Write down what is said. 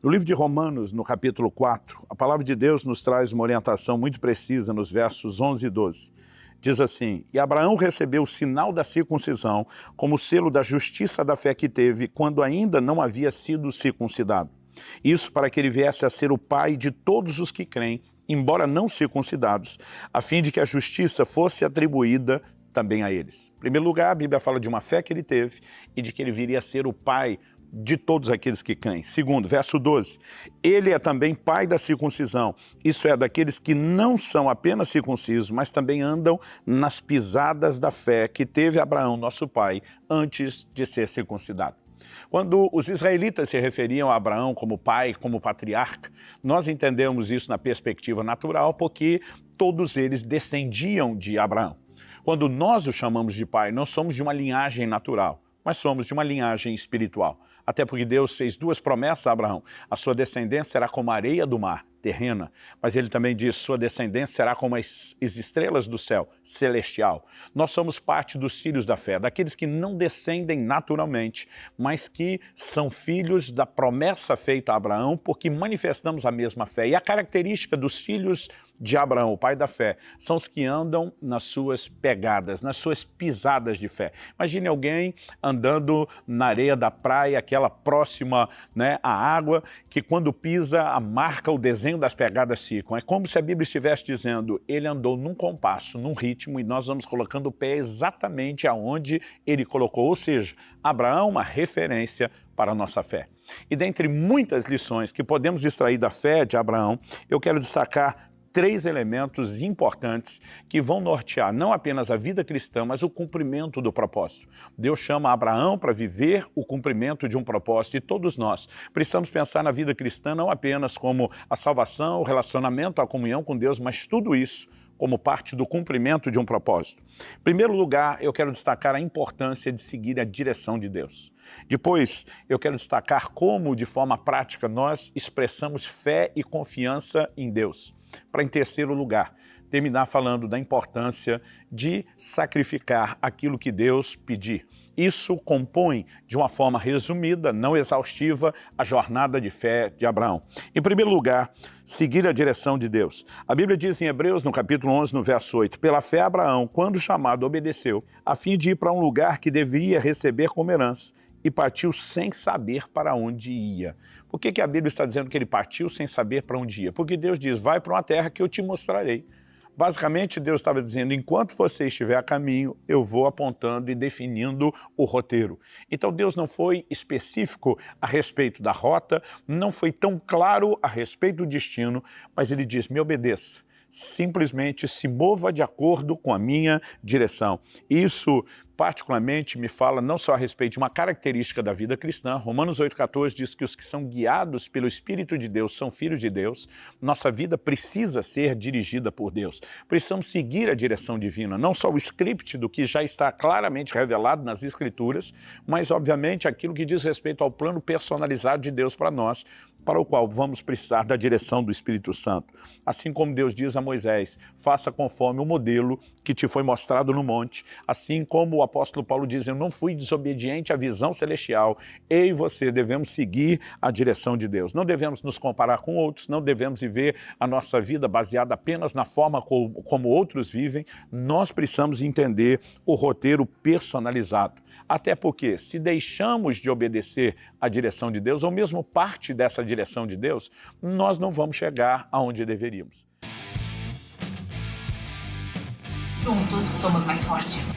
No livro de Romanos, no capítulo 4, a palavra de Deus nos traz uma orientação muito precisa nos versos 11 e 12. Diz assim: e Abraão recebeu o sinal da circuncisão como selo da justiça da fé que teve quando ainda não havia sido circuncidado. Isso para que ele viesse a ser o pai de todos os que creem, embora não circuncidados, a fim de que a justiça fosse atribuída também a eles. Em primeiro lugar, a Bíblia fala de uma fé que ele teve e de que ele viria a ser o pai de todos aqueles que creem. Segundo, verso 12, ele é também pai da circuncisão, isso é, daqueles que não são apenas circuncisos, mas também andam nas pisadas da fé que teve Abraão, nosso pai, antes de ser circuncidado. Quando os israelitas se referiam a Abraão como pai, como patriarca, nós entendemos isso na perspectiva natural, porque todos eles descendiam de Abraão. Quando nós o chamamos de pai, nós somos de uma linhagem natural, mas somos de uma linhagem espiritual. Até porque Deus fez duas promessas a Abraão: a sua descendência será como a areia do mar, terrena, mas ele também diz: sua descendência será como as estrelas do céu, celestial. Nós somos parte dos filhos da fé, daqueles que não descendem naturalmente, mas que são filhos da promessa feita a Abraão, porque manifestamos a mesma fé. E a característica dos filhos de Abraão, o pai da fé, são os que andam nas suas pegadas, nas suas pisadas de fé. Imagine alguém andando na areia da praia, aquela próxima, né, à água, que quando pisa, a marca, o desenho das pegadas ficam. É como se a Bíblia estivesse dizendo: ele andou num compasso, num ritmo, e nós vamos colocando o pé exatamente aonde ele colocou. Ou seja, Abraão é uma referência para a nossa fé. E dentre muitas lições que podemos extrair da fé de Abraão, eu quero destacar três elementos importantes que vão nortear não apenas a vida cristã, mas o cumprimento do propósito. Deus chama Abraão para viver o cumprimento de um propósito, e todos nós precisamos pensar na vida cristã não apenas como a salvação, o relacionamento, a comunhão com Deus, mas tudo isso como parte do cumprimento de um propósito. Em primeiro lugar, eu quero destacar a importância de seguir a direção de Deus. Depois, eu quero destacar como, de forma prática, nós expressamos fé e confiança em Deus. Para, em terceiro lugar, terminar falando da importância de sacrificar aquilo que Deus pedir. Isso compõe, de uma forma resumida, não exaustiva, a jornada de fé de Abraão. Em primeiro lugar, seguir a direção de Deus. A Bíblia diz em Hebreus, no capítulo 11, no verso 8, pela fé Abraão, quando chamado, obedeceu, a fim de ir para um lugar que deveria receber como herança, e partiu sem saber para onde ia. Por que a Bíblia está dizendo que ele partiu sem saber para onde ia? Porque Deus diz: vai para uma terra que eu te mostrarei. Basicamente, Deus estava dizendo: enquanto você estiver a caminho, eu vou apontando e definindo o roteiro. Então Deus não foi específico a respeito da rota, não foi tão claro a respeito do destino, mas ele diz: me obedeça. Simplesmente se mova de acordo com a minha direção. Isso particularmente me fala não só a respeito de uma característica da vida cristã. Romanos 8,14 diz que os que são guiados pelo Espírito de Deus são filhos de Deus. Nossa vida precisa ser dirigida por Deus. Precisamos seguir a direção divina, não só o script do que já está claramente revelado nas Escrituras, mas obviamente aquilo que diz respeito ao plano personalizado de Deus para nós, para o qual vamos precisar da direção do Espírito Santo. Assim como Deus diz a Moisés: faça conforme o modelo que te foi mostrado no monte. Assim como o apóstolo Paulo diz: eu não fui desobediente à visão celestial. Eu e você devemos seguir a direção de Deus. Não devemos nos comparar com outros, não devemos viver a nossa vida baseada apenas na forma como outros vivem. Nós precisamos entender o roteiro personalizado. Até porque, se deixamos de obedecer à direção de Deus, ou mesmo parte dessa direção de Deus, nós não vamos chegar aonde deveríamos. Juntos somos mais fortes.